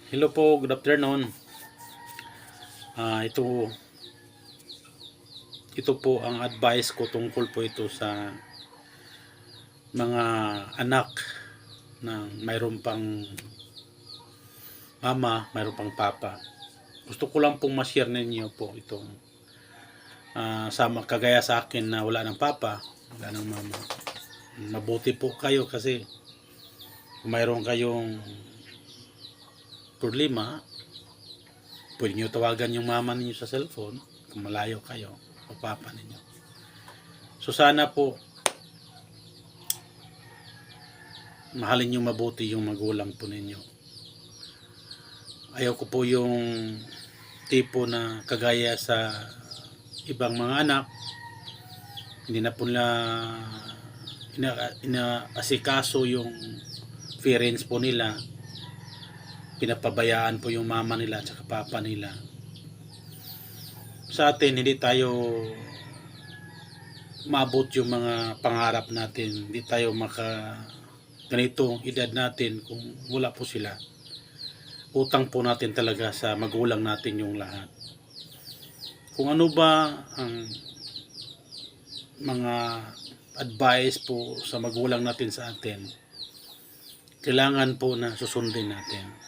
Hello po, good afternoon. Ito po ang advice ko tungkol po ito sa mga anak na mayroon pang mama, mayroon pang papa. Gusto ko lang pong ma-share ninyo po itong kagaya sa akin na wala ng papa, wala ng mama. Mabuti po kayo kasi kung mayroon kayong problema, pwede nyo tawagan yung mama ninyo sa cellphone kung malayo kayo o papa ninyo. So sana po mahalin nyo mabuti yung magulang po ninyo. Ayaw ko po yung tipo na kagaya sa ibang mga anak, hindi na po na inaasikaso yung parents po nila, pinapabayaan po yung mama nila at saka papa nila. Sa atin, hindi tayo maabot yung mga pangarap natin, hindi tayo ganitong edad natin kung wala po sila. Utang po natin talaga sa magulang natin yung lahat. Kung ano ba ang mga advice po sa magulang natin sa atin, kailangan po na susundin natin.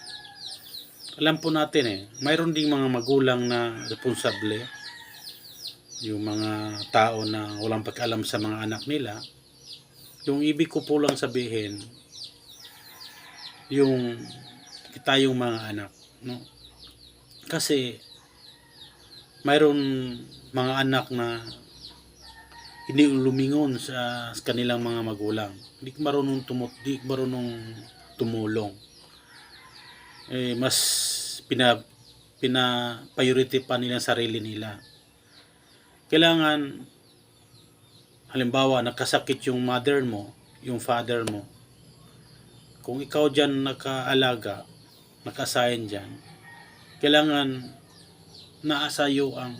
Alam po natin mayroon ding mga magulang na responsable, yung mga tao na walang pag-alam sa mga anak nila. Yung ibig ko po lang sabihin, yung tayong mga anak, no? Kasi mayroon mga anak na hindi lumingon sa kanilang mga magulang. Hindi marunong tumulong. Mas priority pa nila sarili nila. Kailangan, halimbawa, nakasakit yung mother mo, yung father mo. Kung ikaw dyan nakaalaga, nakasign dyan, kailangan naasayo ang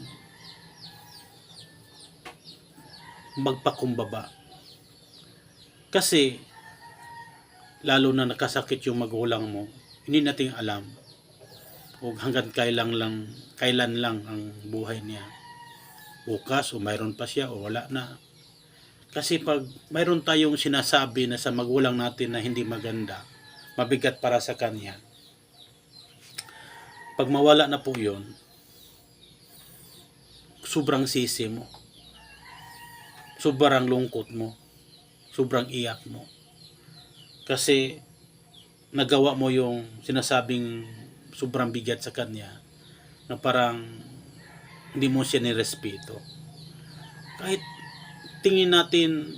magpakumbaba. Kasi, lalo na nakasakit yung magulang mo, hindi natin alam o hanggang kailan lang ang buhay niya. Bukas o mayroon pa siya o wala na. Kasi pag mayroon tayong sinasabi na sa magulang natin na hindi maganda, mabigat para sa kanya, pag mawala na po yun, sobrang sisi mo, sobrang lungkot mo, sobrang iyak mo. Kasi nagawa mo yung sinasabing sobrang bigat sa kanya na parang hindi mo siya nirespeto. Kahit tingin natin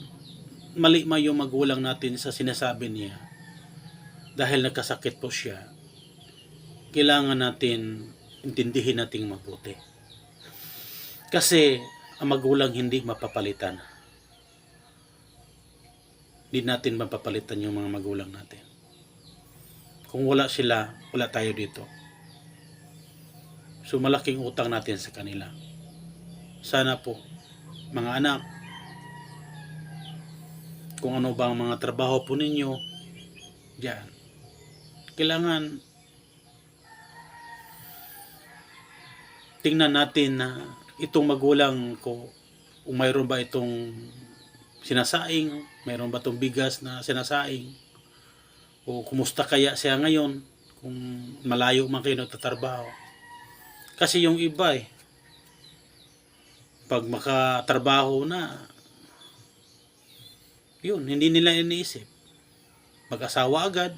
mali yung magulang natin sa sinasabi niya, dahil nagkasakit po siya, kailangan natin intindihin nating mabuti. Kasi ang magulang hindi mapapalitan. Hindi natin mapapalitan yung mga magulang natin. Kung wala sila, wala tayo dito. So malaking utang natin sa kanila. Sana po, mga anak, kung ano bang mga trabaho po ninyo, diyan, kailangan tingnan natin na itong magulang ko, kung mayroon ba itong sinasaing, mayroon ba itong bigas na sinasaing, o kumusta kaya siya ngayon kung malayo man kayo nagtatrabaho. Kasi yung iba pag makatrabaho na, yun, hindi nila iniisip, mag-asawa agad.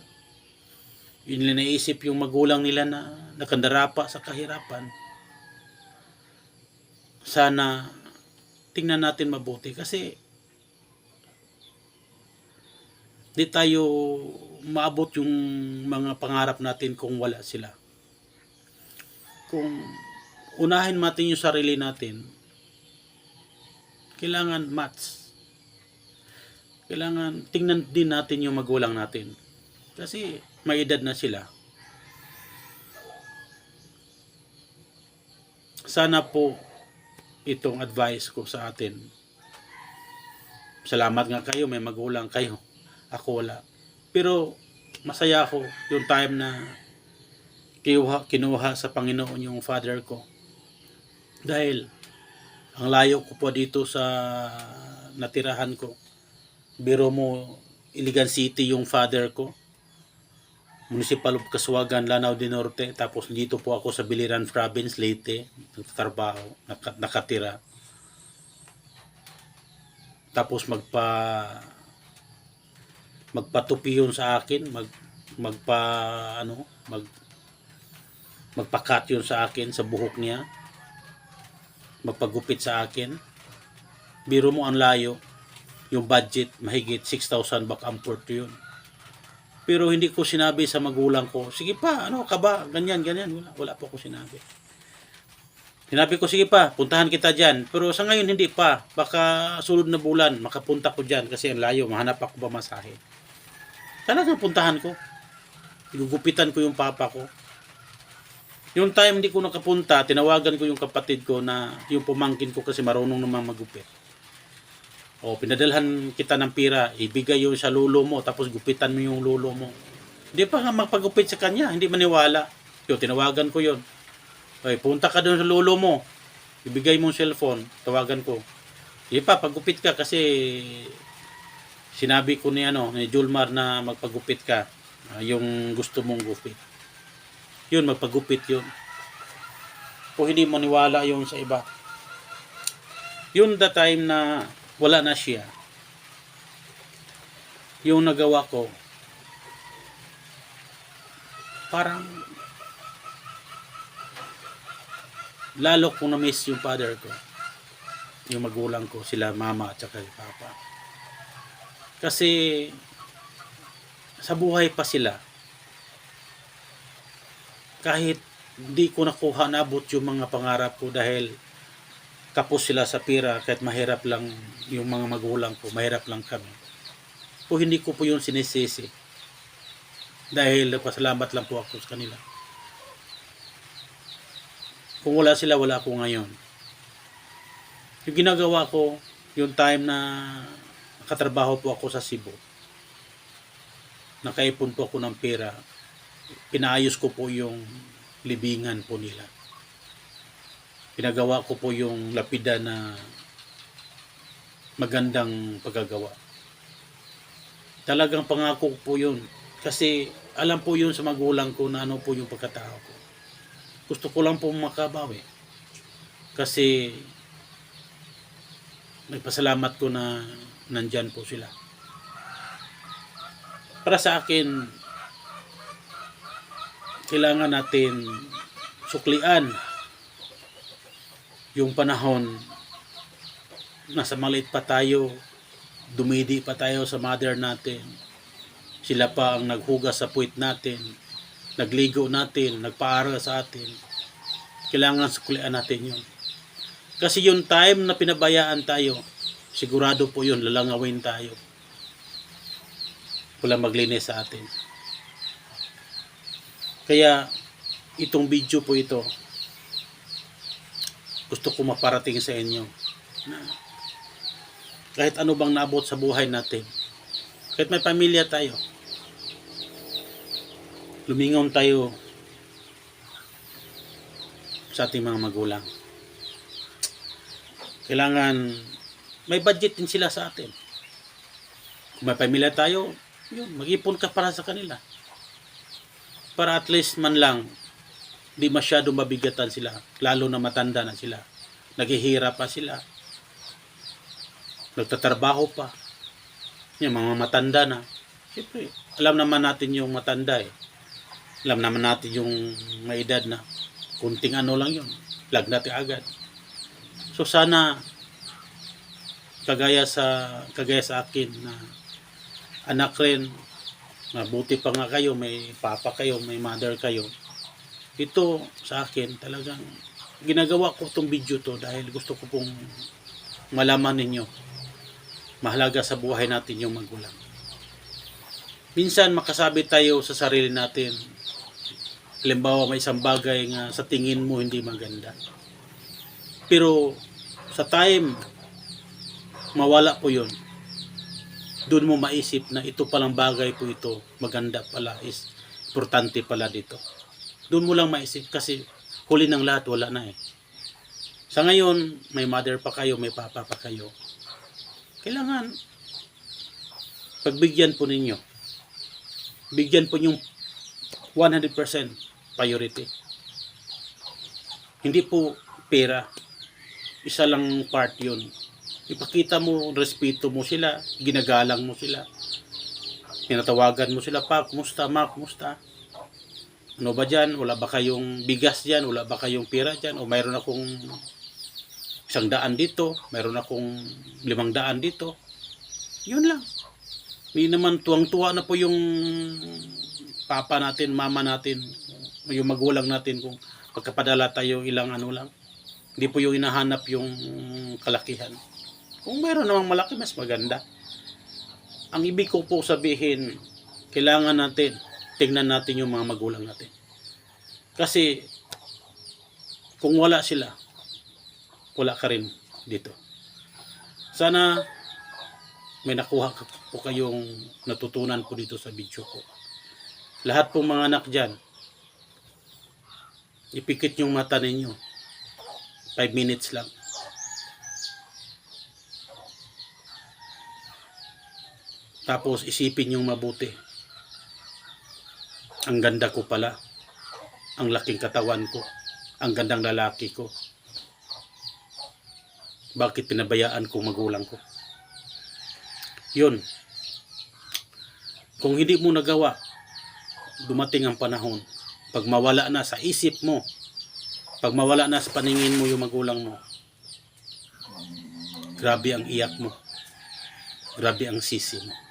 Yun nila naisip yung magulang nila na nakandarapa sa kahirapan. Sana tingnan natin mabuti kasi di tayo maabot yung mga pangarap natin kung wala sila. Kung unahin natin yung sarili natin, kailangan match. Kailangan tingnan din natin yung magulang natin. Kasi may edad na sila. Sana po itong advice ko sa atin. Salamat nga kayo, may magulang kayo. Ako wala. Pero masaya ako yung time na kinuha sa Panginoon yung father ko. Dahil ang layo ko po dito sa natirahan ko. Biro mo, Iligan City yung father ko. Municipal of Casuagan, Lanao del Norte. Tapos dito po ako sa Biliran Province, Leyte. Nagtatrabaho, nakatira. Tapos magpatupi yun sa akin, magpakat yun sa akin sa buhok niya, magpagupit sa akin. Biro mo ang layo, yung budget mahigit 6,000 back and forth yun. Pero hindi ko sinabi sa magulang ko, sige pa, ano ka ba, ganyan, wala po ko sinabi. Sinabi ko, sige pa, puntahan kita dyan. Pero sa ngayon, hindi pa. Baka sunod na bulan, makapunta ko dyan kasi ang layo, mahanap ako ba masahe. Talagang puntahan ko. Gugupitan ko yung papa ko. Yung time hindi ko nakapunta, tinawagan ko yung kapatid ko na yung pumangkin ko kasi marunong naman magupit. O, pinadalhan kita ng pira, ibigay yung sa lolo mo, tapos gupitan mo yung lolo mo. Hindi pa nga magpagupit sa kanya, hindi maniwala. Yo, tinawagan ko yon. Ay, punta ka doon sa lolo mo. Ibigay mo yung cellphone. Tawagan ko. Hindi pa, pagupit ka kasi sinabi ko ni Julmar na magpagupit ka. Yung gusto mong gupit. Yun, magpagupit yun. Kung hindi maniwala yun sa iba. Yun the time na wala na siya. Yung nagawa ko, parang lalo kong na-miss yung father ko. Yung magulang ko, sila mama at saka papa. Kasi sa buhay pa sila, kahit di ko nakuha nabot yung mga pangarap ko dahil kapos sila sa pira, kahit mahirap lang yung mga magulang ko, mahirap lang kami. Po hindi ko po yun sinisisi. Dahil nagpasalamat lang po ako sa kanila. Kung wala sila, wala ako ngayon. Yung ginagawa ko, yung time na nakatrabaho po ako sa Cebu, nakaipon po ako ng pera, pinaayos ko po yung libingan po nila. Pinagawa ko po yung lapida na magandang paggagawa. Talagang pangako po yun. Kasi alam po yun sa magulang ko na ano po yung pagkatao ko. Gusto ko lang po makabawi. Kasi nagpasalamat ko na nandyan po sila. Para sa akin, kailangan natin suklian yung panahon nasa maliit pa tayo, dumidi pa tayo sa mother natin. Sila pa ang naghugas sa puwit natin, nagligo natin, nagpaaral sa atin. Kailangan suklian natin yun. Kasi yung time na pinabayaan tayo, sigurado po yun, lalangawin tayo. Walang maglinis sa atin. Kaya itong video po ito, gusto ko maparating sa inyo na kahit ano bang naabot sa buhay natin, kahit may pamilya tayo, lumingon tayo sa ating mga magulang. Kailangan may budget din sila sa atin. Kung may pamilya tayo, yun, mag-ipon ka para sa kanila. Para at least man lang di masyado mabigatan sila, lalo na matanda na sila. Naghihirap pa sila. Nagtatrabaho pa. Yung mga matanda na. Siyempre, alam naman natin yung matanda eh. Alam naman natin yung may edad na. Kunting ano lang yun. Lagnat agad. So sana kagaya sa akin na anak rin, mabuti pa nga kayo, may papa kayo, may mother kayo. Ito sa akin talagang ginagawa ko itong video to dahil gusto ko pong malaman ninyo mahalaga sa buhay natin yung magulang. Minsan makasabi tayo sa sarili natin, halimbawa may isang bagay nga sa tingin mo hindi maganda, pero sa time mawala po yun, doon mo maisip na ito palang bagay po ito maganda pala, is importante pala dito. Doon mo lang maisip kasi huli ng lahat wala na eh. Sa ngayon, may mother pa kayo, may papa pa kayo. Kailangan pagbigyan po ninyo. Bigyan po yung 100% priority. Hindi po pera. Isa lang part yun. Ipakita mo, respeto mo sila, ginagalang mo sila. Tinatawagan mo sila, pa, kumusta, ma, kumusta? Ano ba dyan? Wala ba kayong bigas dyan? Wala ba kayong pera dyan? O mayroon akong 100 dito, mayroon akong 500 dito. Yun lang. Hindi naman tuwang-tuwa na po yung papa natin, mama natin, yung magulang natin kung pagkapadala tayo ilang ano lang. Hindi po yung hinahanap yung kalakihan. Kung mayroon namang malaki, mas maganda. Ang ibig ko po sabihin, kailangan natin, tingnan natin yung mga magulang natin. Kasi, kung wala sila, wala ka rin dito. Sana, may nakuha po kayong natutunan po dito sa video ko. Lahat pong mga anak dyan, ipikit yung mata ninyo. 5 minutes lang. Tapos isipin yung mabuti. Ang ganda ko pala. Ang laking katawan ko. Ang gandang lalaki ko. Bakit pinabayaan ko magulang ko? Yun. Kung hindi mo nagawa, dumating ang panahon. Pag mawala na sa isip mo, pag mawala na sa paningin mo yung magulang mo, grabe ang iyak mo. Grabe ang sisi mo.